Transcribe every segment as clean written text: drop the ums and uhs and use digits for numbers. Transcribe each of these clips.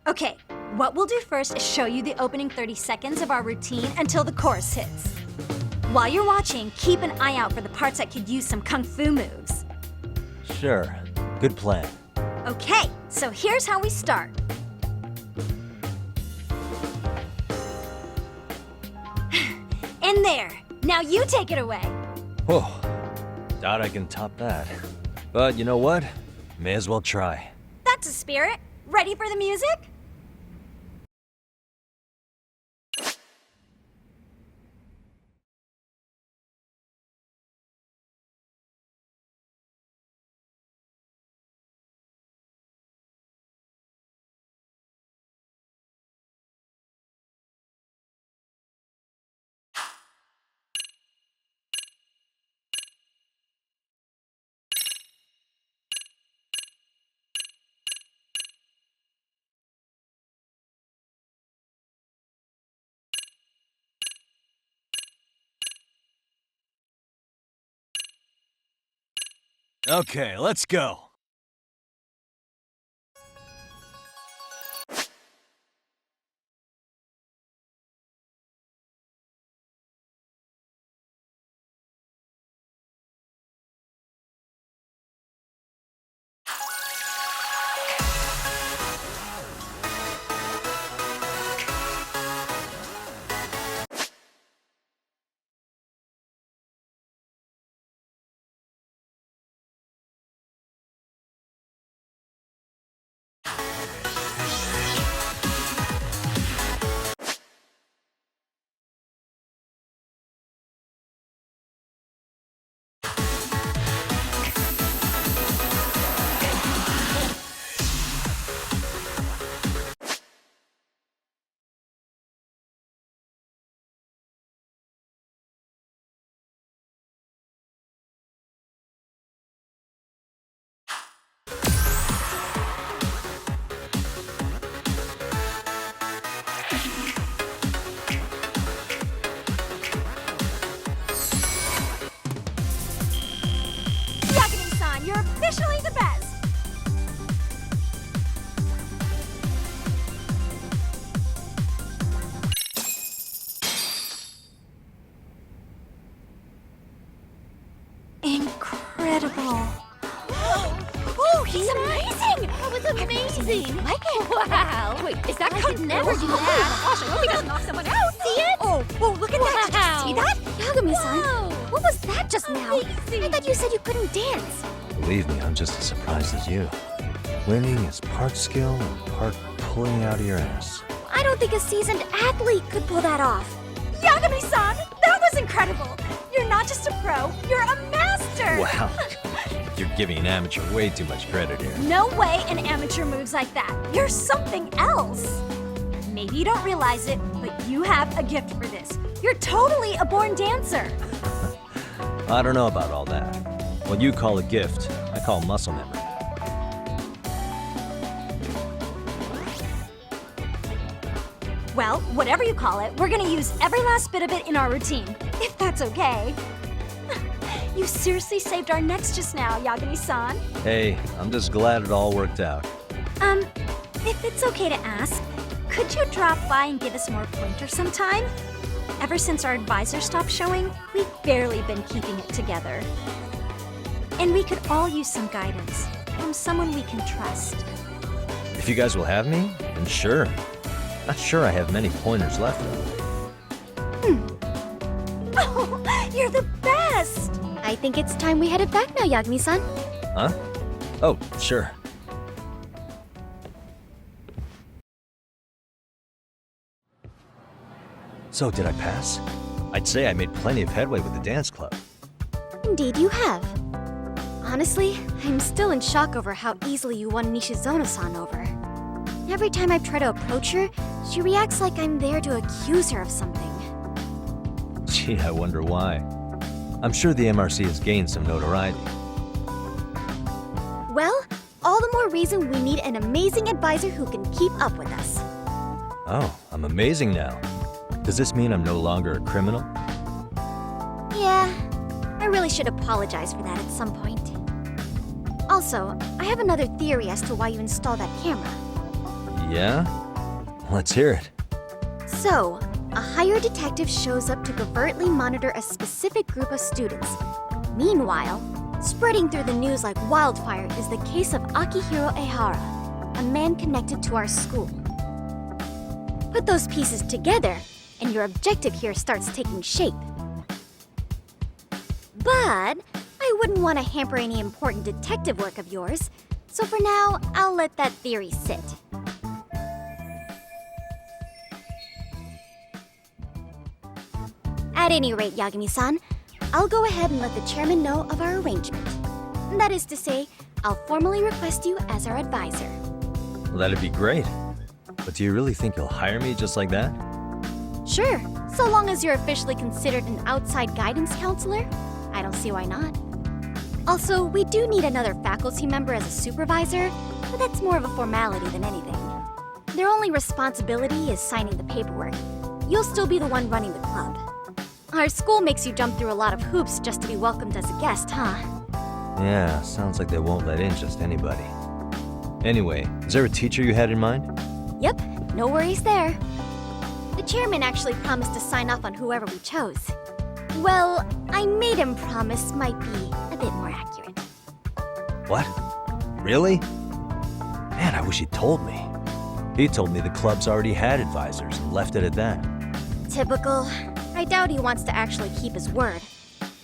Okay, what we'll do first is show you the opening 30 seconds of our routine until the chorus hits. While you're watching, keep an eye out for the parts that could use some kung fu moves. Sure. Good plan. Okay, so here's how we start. In there. Now you take it away. Whoa. Doubt I can top that. But you know what? May as well try. That's a spirit. Ready for the music? Okay, let's go. YAGAMI-san, you're officially the best! Incredible. Oh, he's amazing! That was amazing! Wow! Wait, is that Kung Fu? Never do that! Gosh, I hope he doesn't knock someone out! See it? Oh, look at that! Did you see that? Yagami-san, Wow. what was that just now? Amazing. I thought you said you couldn't dance. Believe me, I'm just as surprised as you. Winning is part skill and part pulling out of your ass. I don't think a seasoned athlete could pull that off. YAGAMI-san, that was incredible! You're not just a pro, you're a master! Wow. You're giving an amateur way too much credit here. No way an amateur moves like that. You're something else. Maybe you don't realize it, but you have a gift for this. You're totally a born dancer. I don't know about all that. What you call a gift, I call muscle memory. Well, whatever you call it, we're gonna use every last bit of it in our routine, if that's okay. You seriously saved our necks just now, YAGAMI-san. Hey, I'm just glad it all worked out. If it's okay to ask, could you drop by and give us more pointers sometime? Ever since our advisor stopped showing, we've barely been keeping it together. And we could all use some guidance from someone we can trust. If you guys will have me, then sure. Not sure I have many pointers left, though. Oh, you're the best! I think it's time we headed back now, Yagami-san. Huh? Oh, sure. So, did I pass? I'd say I made plenty of headway with the dance club. Indeed you have. Honestly, I'm still in shock over how easily you won Nishizono-san over. Every time I try to approach her, she reacts like I'm there to accuse her of something. Gee, I wonder why. I'm sure the MRC has gained some notoriety. Well, all the more reason we need an amazing advisor who can keep up with us. Oh, I'm amazing now. Does this mean I'm no longer a criminal? Yeah, I really should apologize for that at some point. Also, I have another theory as to why you installed that camera. Yeah? Let's hear it. So, a hired detective shows up to covertly monitor a specific group of students. Meanwhile, spreading through the news like wildfire is the case of Akihiro Ehara, a man connected to our school. Put those pieces together, and your objective here starts taking shape. But I wouldn't want to hamper any important detective work of yours, so for now, I'll let that theory sit. At any rate, Yagami-san, I'll go ahead and let the chairman know of our arrangement. That is to say, I'll formally request you as our advisor. Well, that'd be great. But do you really think you'll hire me just like that? Sure, so long as you're officially considered an outside guidance counselor, I don't see why not. Also, we do need another faculty member as a supervisor, but that's more of a formality than anything. Their only responsibility is signing the paperwork. You'll still be the one running the club. Our school makes you jump through a lot of hoops just to be welcomed as a guest, huh? Yeah, sounds like they won't let in just anybody. Anyway, is there a teacher you had in mind? Yep, no worries there. The chairman actually promised to sign off on whoever we chose. Well, I made him promise might be a bit more accurate. What? Really? Man, I wish he'd told me. He told me the club's already had advisors and left it at that. Typical. I doubt he wants to actually keep his word.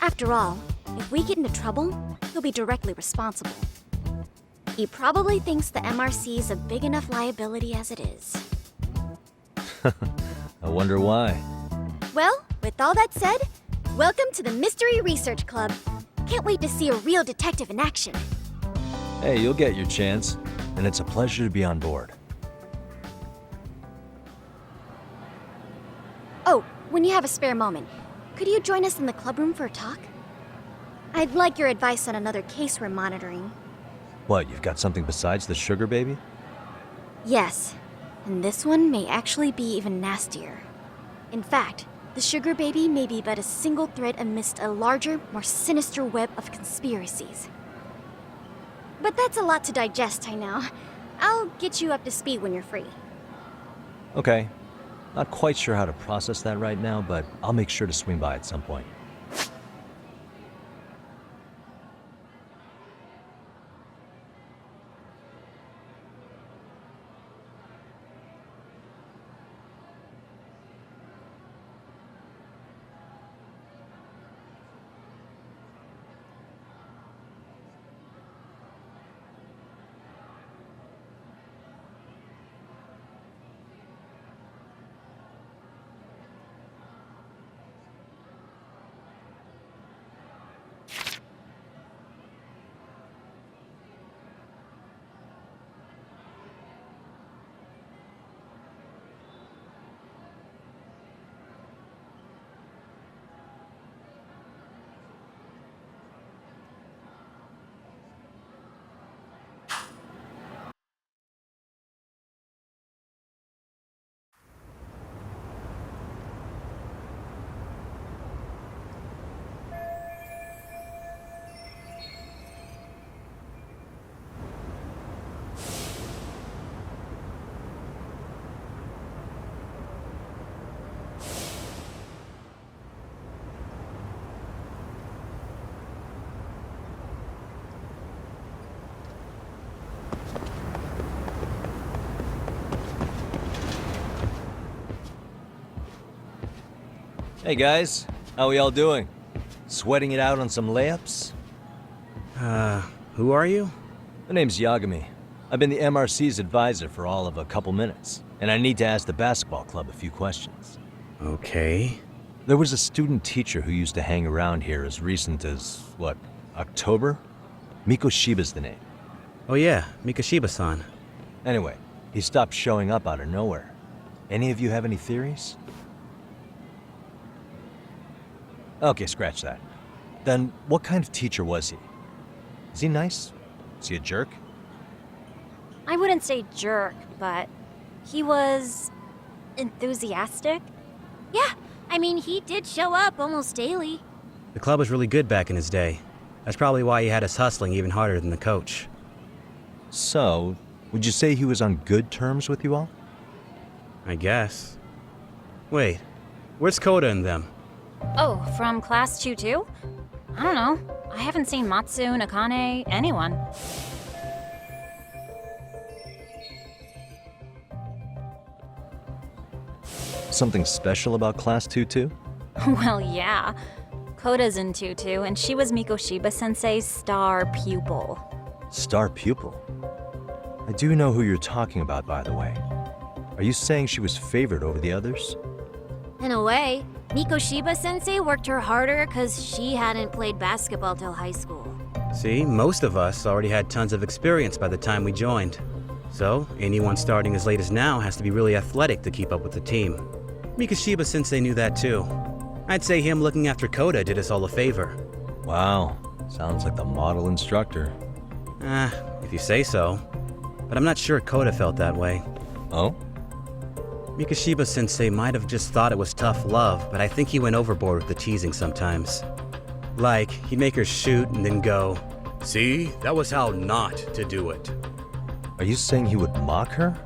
After all, if we get into trouble, he'll be directly responsible. He probably thinks the MRC is a big enough liability as it is. I wonder why. Well, with all that said, welcome to the Mystery Research Club. Can't wait to see a real detective in action. Hey, you'll get your chance, and it's a pleasure to be on board. Oh, when you have a spare moment, could you join us in the club room for a talk? I'd like your advice on another case we're monitoring. What, you've got something besides the sugar baby? Yes, and this one may actually be even nastier. In fact, the sugar baby may be but a single thread amidst a larger, more sinister web of conspiracies. But that's a lot to digest, I know. I'll get you up to speed when you're free. Okay. Not quite sure how to process that right now, but I'll make sure to swing by at some point. Hey guys, how we all doing? Sweating it out on some layups? Who are you? My name's Yagami. I've been the MRC's advisor for all of a couple minutes, and I need to ask the basketball club a few questions. Okay. There was a student teacher who used to hang around here as recent as, what, October? Mikoshiba's the name. Oh yeah, Mikoshiba-san. Anyway, he stopped showing up out of nowhere. Any of you have any theories? Okay, scratch that. Then, what kind of teacher was he? Is he nice? Is he a jerk? I wouldn't say jerk, but he was enthusiastic. Yeah, I mean, he did show up almost daily. The club was really good back in his day. That's probably why he had us hustling even harder than the coach. So, Would you say he was on good terms with you all? I guess. Wait, where's Koda and them? Oh, from class 2 too? I don't know. I haven't seen Matsu, Nakane, anyone. Something special about Class 2 too? Well, yeah. Koda's in 2-2, and she was Mikoshiba Sensei's star pupil. Star pupil? I do know who you're talking about, by the way. Are you saying she was favored over the others? In a way, Mikoshiba Sensei worked her harder because she hadn't played basketball till high school. See, most of us already had tons of experience by the time we joined. So, anyone starting as late as now has to be really athletic to keep up with the team. Mikoshiba Sensei knew that too. I'd say him looking after Koda did us all a favor. Wow, sounds like the model instructor. If you say so. But I'm not sure Koda felt that way. Oh? Mikoshiba Sensei might have just thought it was tough love, but I think he went overboard with the teasing sometimes. Like, he'd make her shoot and then go, "See, that was how not to do it." Are you saying he would mock her?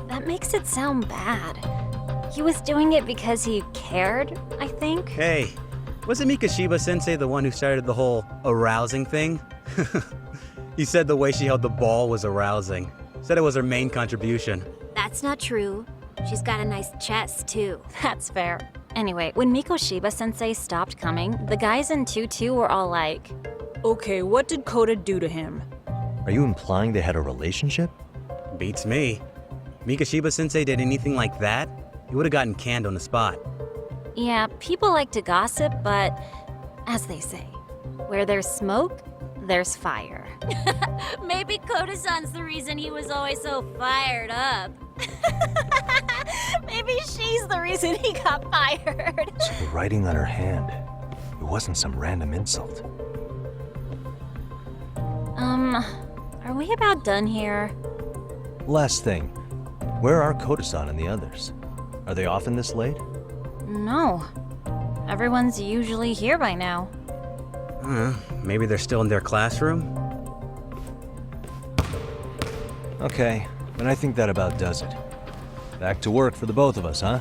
That makes it sound bad. He was doing it because he cared, I think. Hey, wasn't Mikoshiba Sensei the one who started the whole arousing thing? He said the way she held the ball was arousing. Said it was her main contribution. That's not true. She's got a nice chest, too. That's fair. Anyway, when Mikoshiba Sensei stopped coming, the guys in 2-2 were all like, Okay, what did Koda do to him? Are you implying they had a relationship? Beats me. Mikoshiba Sensei did anything like that, he would have gotten canned on the spot. yeah, people like to gossip, but as they say, where there's smoke, there's fire. Maybe Koda-san's the reason he was always so fired up. Maybe she's the reason he got fired. So the writing on her hand, it wasn't some random insult. Are we about done here? Last thing, where are Koda-san and the others? Are they often this late? No. Everyone's usually here by now. Maybe they're still in their classroom? Okay, then I think that about does it. Back to work for the both of us, huh?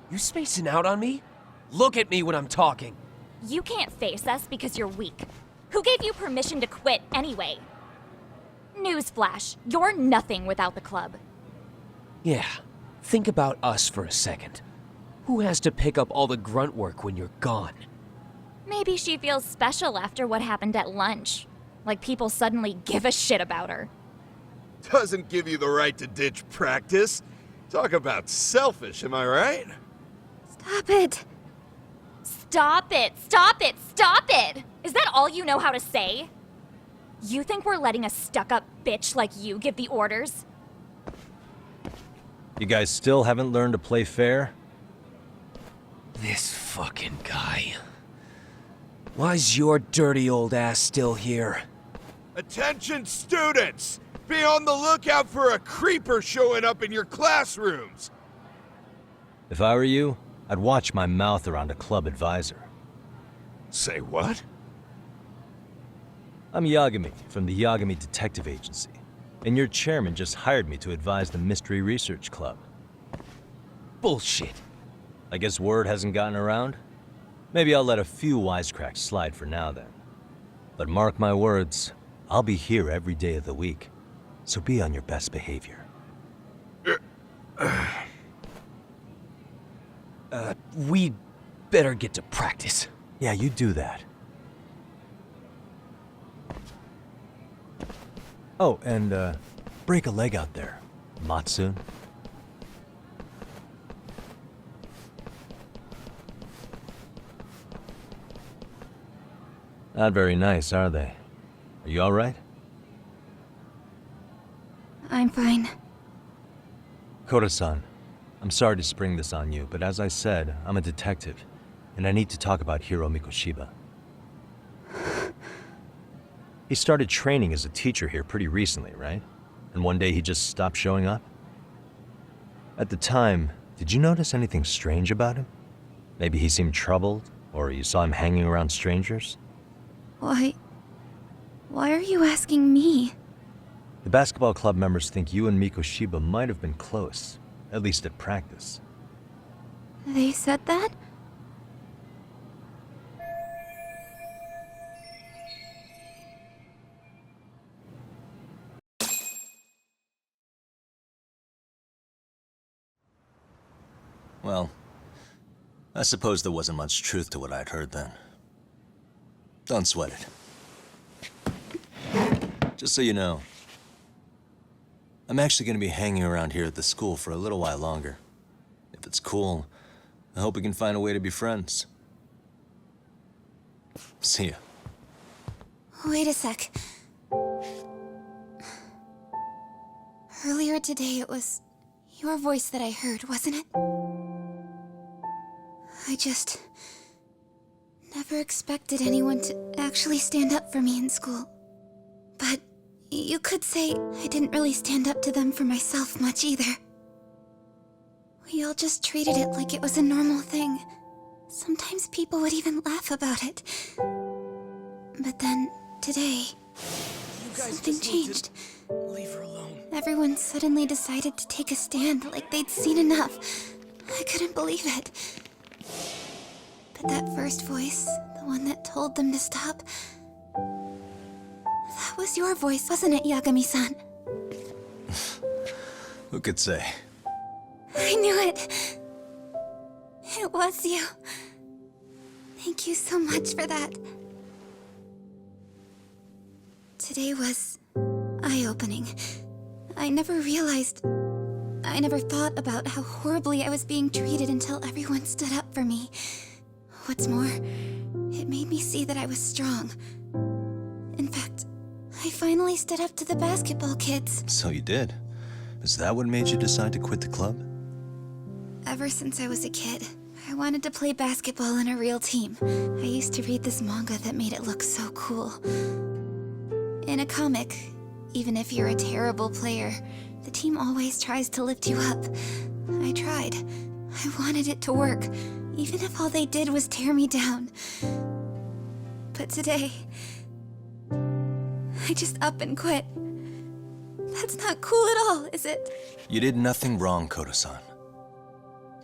You spacing out on me? Look at me when I'm talking. You can't face us because you're weak. Who gave you permission to quit anyway? Newsflash, you're nothing without the club. Yeah, think about us for a second. Who has to pick up all the grunt work when you're gone? Maybe she feels special after what happened at lunch. Like people suddenly give a shit about her. Doesn't give you the right to ditch practice. Talk about selfish, am I right? Stop it. Stop it! Stop it! Stop it! Is that all you know how to say? You think we're letting a stuck-up bitch like you give the orders? You guys still haven't learned to play fair? This fucking guy. Why's your dirty old ass still here? Attention students! Be on the lookout for a creeper showing up in your classrooms! If I were you, I'd watch my mouth around a club advisor. Say what? I'm YAGAMI from the YAGAMI Detective Agency, and your chairman just hired me to advise the Mystery Research Club. Bullshit. I guess word hasn't gotten around? Maybe I'll let a few wisecracks slide for now then. But mark my words, I'll be here every day of the week. So be on your best behavior. We'd better get to practice. Yeah, you do that. Oh, and break a leg out there, Matsun. Not very nice, are they? Are you all right? I'm fine. Koda-san, I'm sorry to spring this on you, but as I said, I'm a detective, and I need to talk about Hiro Mikoshiba. He started training as a teacher here pretty recently, right? And one day he just stopped showing up? At the time, did you notice anything strange about him? Maybe he seemed troubled, or you saw him hanging around strangers? Why are you asking me? The basketball club members think you and Mikoshiba might have been close, at least at practice. They said that? Well, I suppose there wasn't much truth to what I'd heard then. Don't sweat it. Just so you know, I'm actually going to be hanging around here at the school for a little while longer. If it's cool, I hope we can find a way to be friends. See ya. Wait a sec. Earlier today, it was your voice that I heard, wasn't it? I just never expected anyone to actually stand up for me in school. But you could say I didn't really stand up to them for myself much either. We all just treated it like it was a normal thing. Sometimes people would even laugh about it. But then, today, something changed. Leave her alone. Everyone suddenly decided to take a stand like they'd seen enough. I couldn't believe it. But that first voice, the one that told them to stop, that was your voice, wasn't it, Yagami-san? Who could say? I knew it. It was you. Thank you so much for that. Today was eye-opening. I never thought about how horribly I was being treated until everyone stood up for me. What's more, it made me see that I was strong. In fact, I finally stood up to the basketball kids. So you did. Is that what made you decide to quit the club? Ever since I was a kid, I wanted to play basketball on a real team. I used to read this manga that made it look so cool. In a comic, even if you're a terrible player, the team always tries to lift you up. I tried. I wanted it to work, even if all they did was tear me down. But today, I just up and quit. That's not cool at all, is it? You did nothing wrong, Koda-san.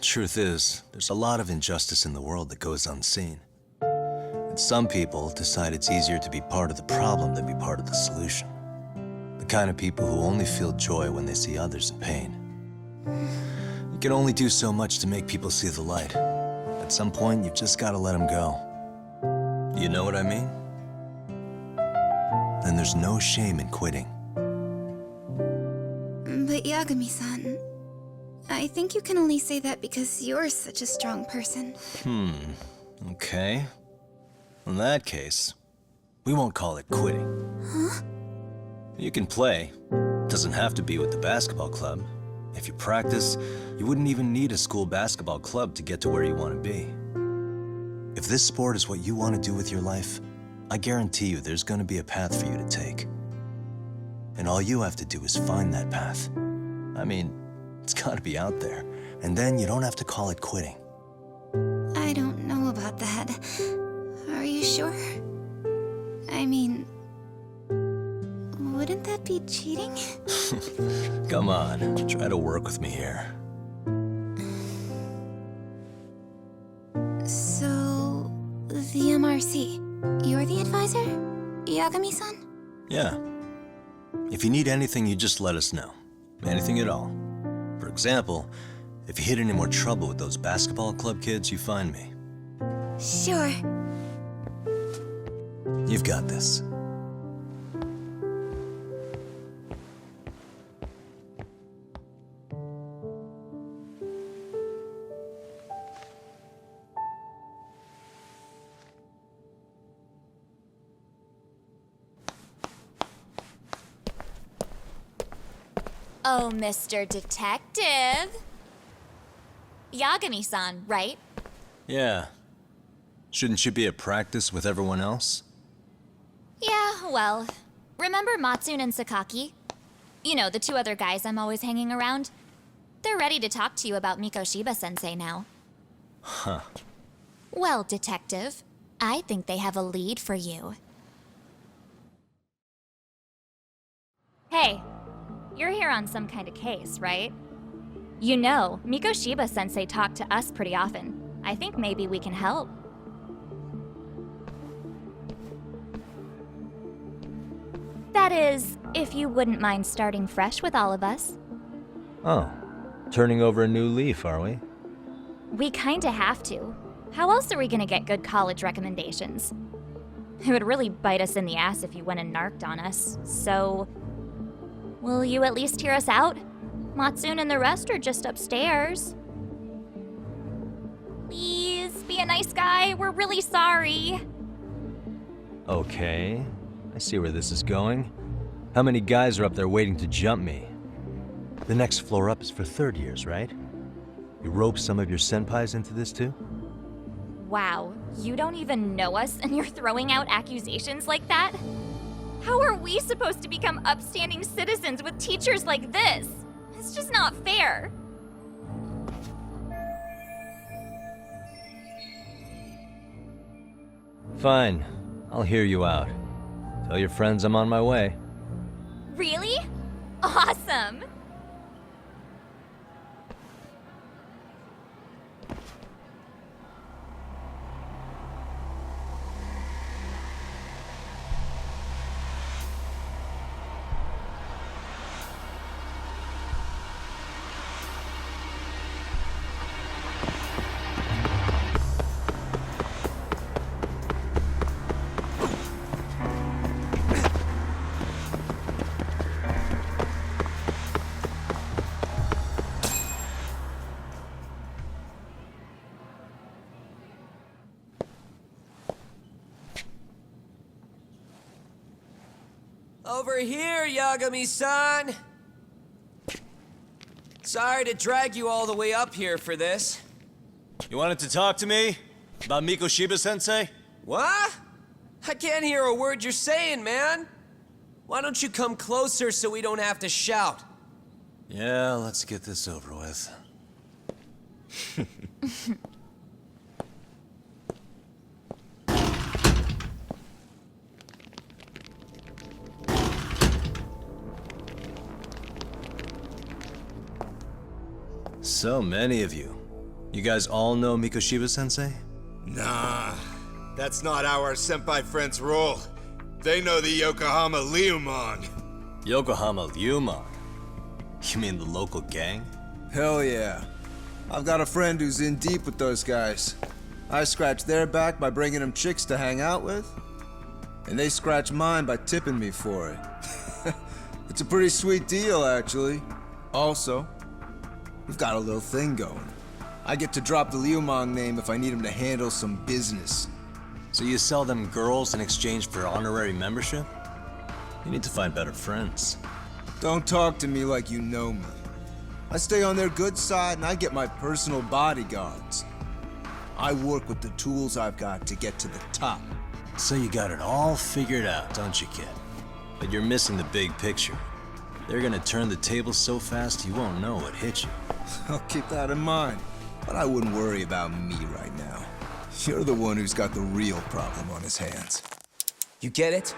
Truth is, there's a lot of injustice in the world that goes unseen. And some people decide it's easier to be part of the problem than be part of the solution. The kind of people who only feel joy when they see others in pain. You can only do so much to make people see the light. At some point, you've just gotta let them go. You know what I mean? Then there's no shame in quitting. But Yagami-san, I think you can only say that because you're such a strong person. Okay. In that case, we won't call it quitting. Huh? You can play. Doesn't have to be with the basketball club. If you practice, you wouldn't even need a school basketball club to get to where you want to be. If this sport is what you want to do with your life, I guarantee you there's going to be a path for you to take. And all you have to do is find that path. I mean, it's got to be out there. And then you don't have to call it quitting. I don't know about that. Are you sure? I mean, wouldn't that be cheating? Come on, try to work with me here. You're the advisor? Yagami-san? Yeah. If you need anything, you just let us know. Anything at all. For example, if you hit any more trouble with those basketball club kids, you find me. Sure. You've got this. Oh, Mr. Detective. Yagami-san, right? Yeah. Shouldn't you be at practice with everyone else? Yeah, well, remember Matsune and Sakaki? You know, the two other guys I'm always hanging around? They're ready to talk to you about Mikoshiba-sensei now. Huh. Well, Detective, I think they have a lead for you. Hey, you're here on some kind of case, right? You know, Mikoshiba-sensei talked to us pretty often. I think maybe we can help. That is, if you wouldn't mind starting fresh with all of us. Oh. Turning over a new leaf, are we? We kinda have to. How else are we gonna get good college recommendations? It would really bite us in the ass if you went and narked on us, so... Will you at least hear us out? Matsune and the rest are just upstairs. Please, be a nice guy. We're really sorry. Okay. I see where this is going. How many guys are up there waiting to jump me? The next floor up is for third years, right? You rope some of your senpais into this too? Wow, you don't even know us and you're throwing out accusations like that? How are we supposed to become upstanding citizens with teachers like this? It's just not fair. Fine. I'll hear you out. Tell your friends I'm on my way. Really? Awesome! Over here, Yagami-san! Sorry to drag you all the way up here for this. You wanted to talk to me? About Mikoshiba-sensei? What? I can't hear a word you're saying, man. Why don't you come closer so we don't have to shout? Yeah, let's get this over with. So many of you. You guys all know Mikoshiba-sensei? Nah, that's not how our senpai friends roll. They know the Yokohama Liumon. Yokohama Liumon? You mean the local gang? Hell yeah. I've got a friend who's in deep with those guys. I scratch their back by bringing them chicks to hang out with, and they scratch mine by tipping me for it. It's a pretty sweet deal, actually. Also, we've got a little thing going. I get to drop the Liumang name if I need him to handle some business. So you sell them girls in exchange for honorary membership? You need to find better friends. Don't talk to me like you know me. I stay on their good side and I get my personal bodyguards. I work with the tools I've got to get to the top. So you got it all figured out, don't you, kid? But you're missing the big picture. They're gonna turn the tables so fast you won't know what hit you. I'll keep that in mind. But I wouldn't worry about me right now. You're the one who's got the real problem on his hands. You get it?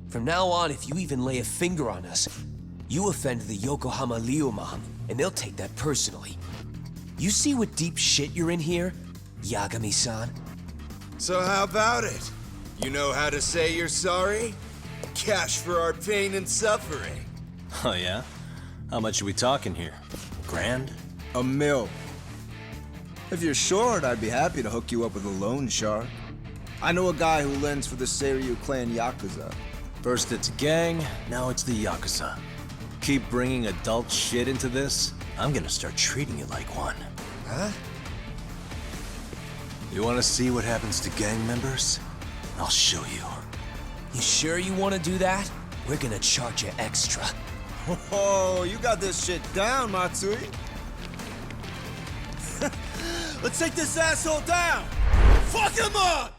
From now on, if you even lay a finger on us, you offend the Yokohama Liumang, and they'll take that personally. You see what deep shit you're in here, Yagami-san? So how about it? You know how to say you're sorry? Cash for our pain and suffering. Oh yeah? How much are we talking here? Grand? $1 mil. If you're short, I'd be happy to hook you up with a loan shark. I know a guy who lends for the Seiryu clan Yakuza. First it's a gang, now it's the Yakuza. Keep bringing adult shit into this, I'm gonna start treating you like one. Huh? You wanna see what happens to gang members? I'll show you. You sure you want to do that? We're gonna charge you extra. Oh, you got this shit down, Matsui. Let's take this asshole down! Fuck him up!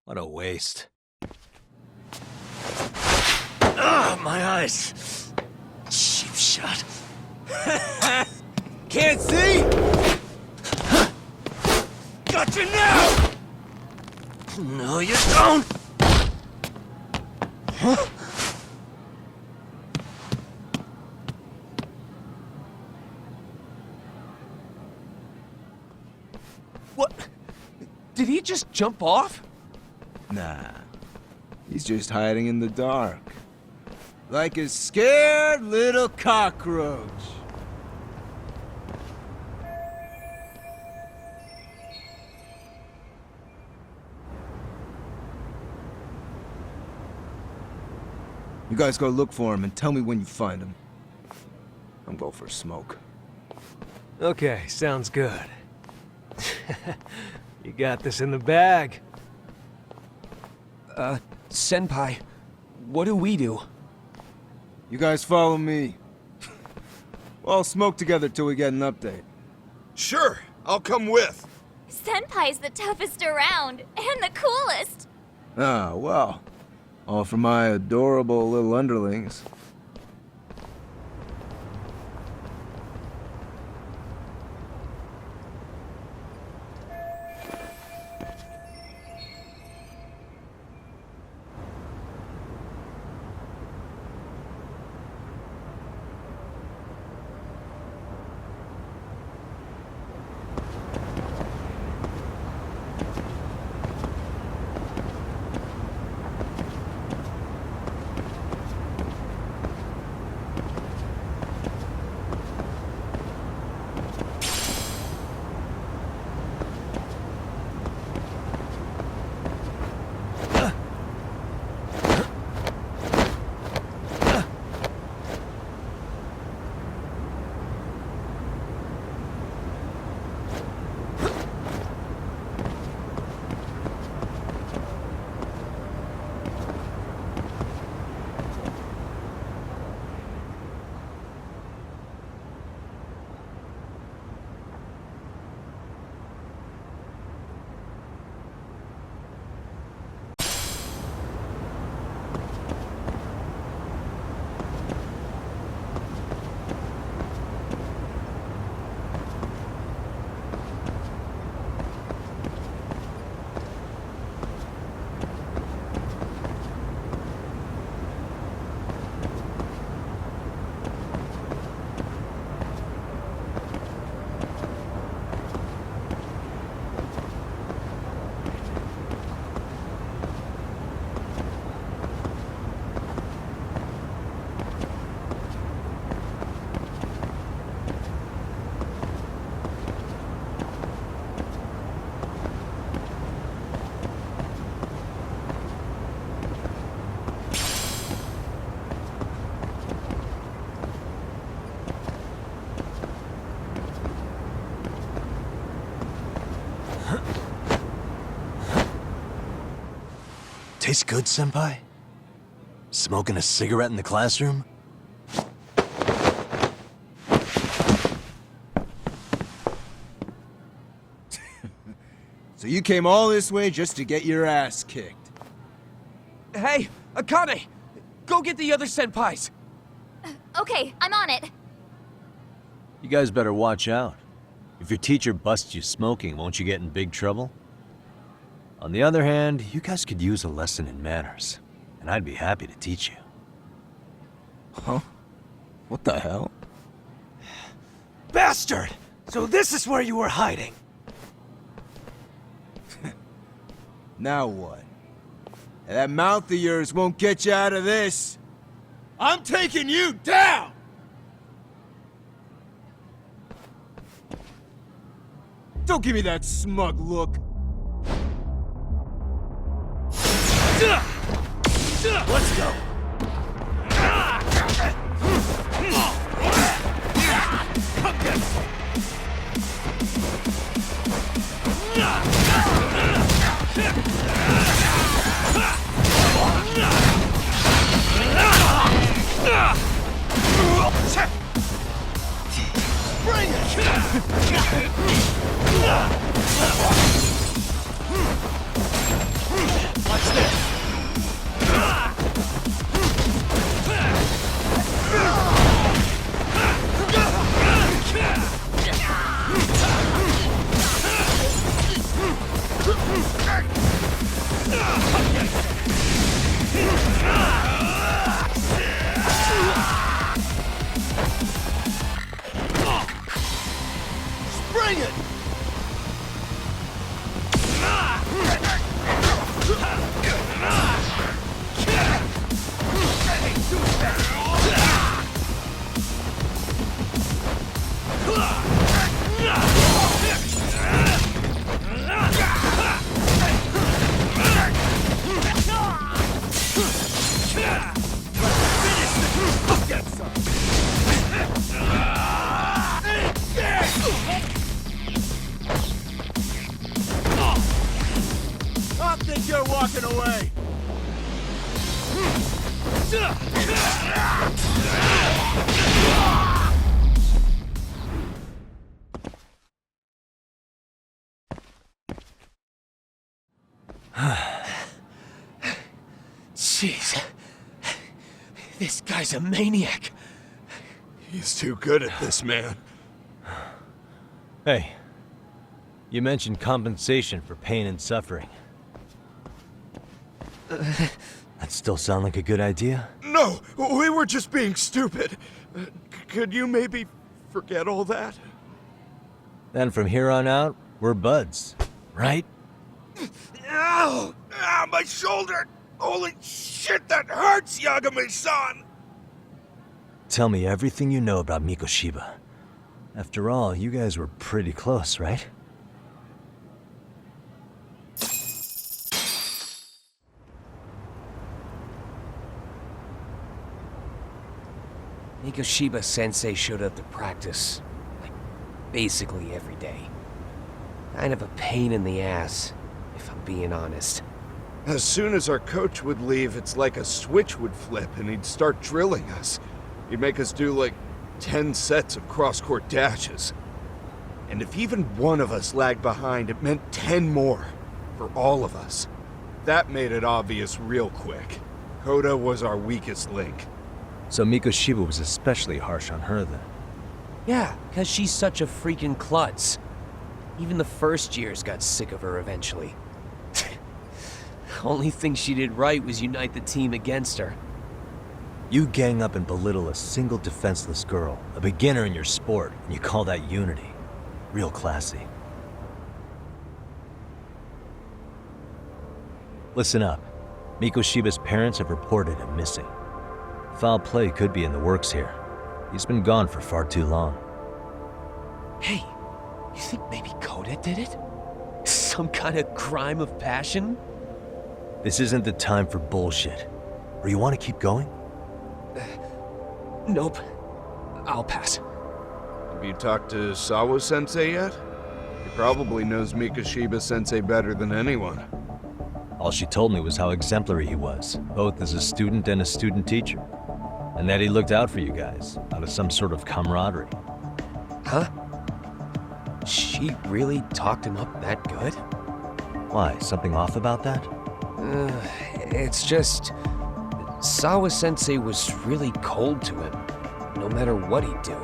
What a waste. Ah, my eyes! Cheap shot. Can't see? Got you now! No, you don't! What? Did he just jump off? Nah. He's just hiding in the dark. Like a scared little cockroach. You guys go look for him and tell me when you find him. I'm going for a smoke. Okay, sounds good. You got this in the bag. Senpai, what do we do? You guys follow me. We'll all smoke together till we get an update. Sure, I'll come with. Senpai's the toughest around, and the coolest! Ah, well. All for my adorable little underlings. Tastes good, Senpai? Smoking a cigarette in the classroom? So you came all this way just to get your ass kicked? Hey, Akane! Go get the other senpais! Okay, I'm on it. You guys better watch out. If your teacher busts you smoking, won't you get in big trouble? On the other hand, you guys could use a lesson in manners, and I'd be happy to teach you. Huh? What the hell? Bastard! So this is where you were hiding. Now what? That mouth of yours won't get you out of this. I'm taking you down! Don't give me that smug look. Let's go. Bring Watch this. Bring it! I think you're walking away. Jeez. This guy's a maniac. He's too good at this, man. Hey, you mentioned compensation for pain and suffering. That still sound like a good idea? No, we were just being stupid. Could you maybe forget all that? Then from here on out, we're buds, right? Ow! Ah, my shoulder! Holy shit, that hurts, Yagami-san! Tell me everything you know about Mikoshiba. After all, you guys were pretty close, right? Mikoshiba Sensei showed up to practice, like, basically every day. Kind of a pain in the ass, if I'm being honest. As soon as our coach would leave, it's like a switch would flip and he'd start drilling us. He'd make us do like 10 sets of cross-court dashes. And if even one of us lagged behind, it meant 10 more. For all of us. That made it obvious real quick. Koda was our weakest link. So Mikoshiba was especially harsh on her then. Yeah, because she's such a freaking klutz. Even the first years got sick of her eventually. Only thing she did right was unite the team against her. You gang up and belittle a single defenseless girl, a beginner in your sport, and you call that unity. Real classy. Listen up. Mikoshiba's parents have reported him missing. Foul play could be in the works here. He's been gone for far too long. Hey, you think maybe Koda did it? Some kind of crime of passion? This isn't the time for bullshit. Or you want to keep going? Nope. I'll pass. Have you talked to Sawa-sensei yet? He probably knows Mikoshiba-sensei better than anyone. All she told me was how exemplary he was, both as a student and a student teacher. And that he looked out for you guys, out of some sort of camaraderie. Huh? She really talked him up that good? Why, something off about that? It's just... Sawa-sensei was really cold to him, no matter what he'd do.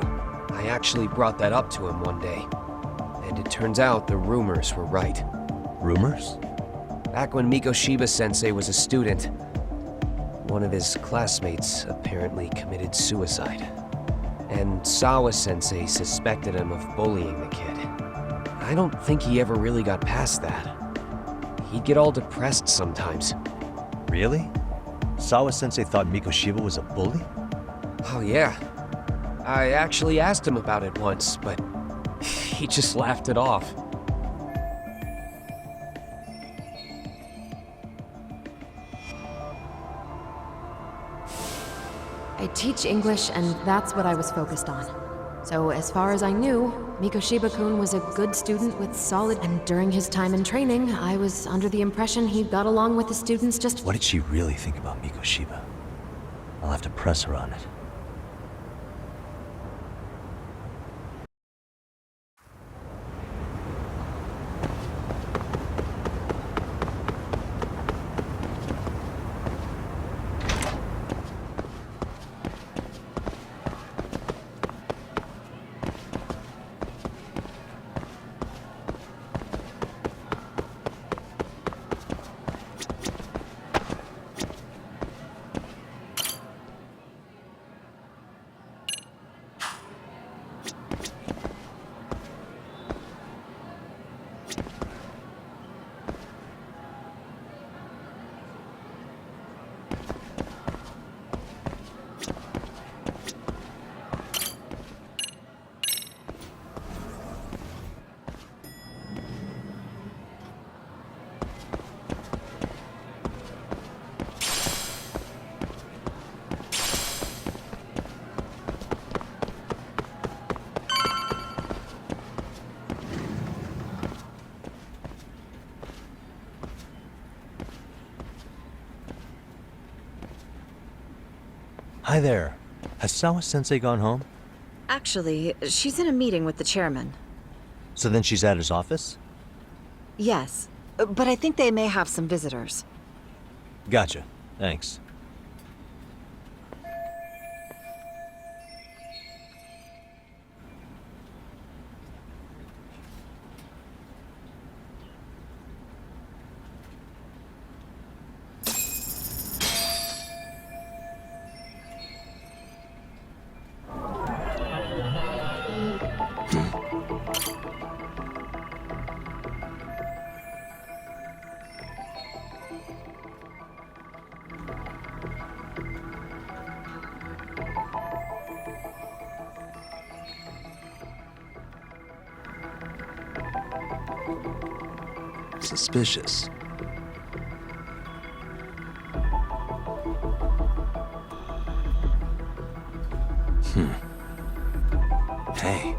I actually brought that up to him one day. And it turns out the rumors were right. Rumors? Back when Mikoshiba-sensei was a student, one of his classmates apparently committed suicide. And Sawa-sensei suspected him of bullying the kid. I don't think he ever really got past that. He'd get all depressed sometimes. Really? Sawa-sensei thought Mikoshiba was a bully? Oh yeah. I actually asked him about it once, but he just laughed it off. I teach English, and that's what I was focused on. So as far as I knew, Mikoshiba-kun was a good student with solid... And during his time in training, I was under the impression he got along with the students just... What did she really think about Mikoshiba? I'll have to press her on it. Hi there. Has Sawa-sensei gone home? Actually, she's in a meeting with the chairman. So then she's at his office? Yes, but I think they may have some visitors. Gotcha. Thanks. Suspicious. Hey.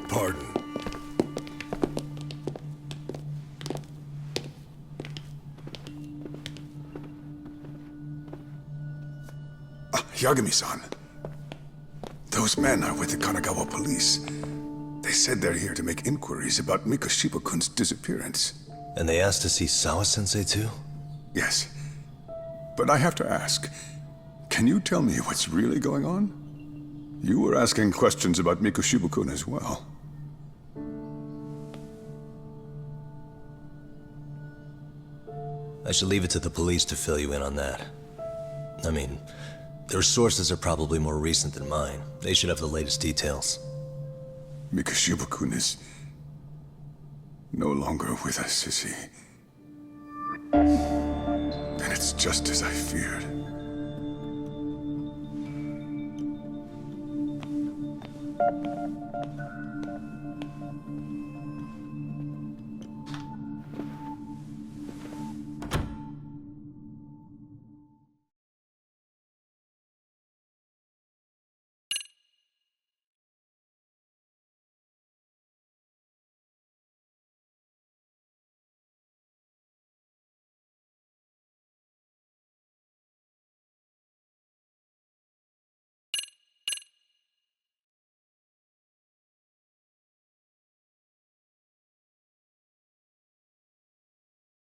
pardon. Yagami-san. Those men are with the Kanagawa police. They said they're here to make inquiries about Mikoshiba-kun's disappearance. And they asked to see Sawa-sensei too? Yes. But I have to ask, can you tell me what's really going on? You were asking questions about Mikoshiba-kun as well. I should leave it to the police to fill you in on that. I mean, their sources are probably more recent than mine. They should have the latest details. Mikoshiba-kun is no longer with us, is he? And it's just as I feared.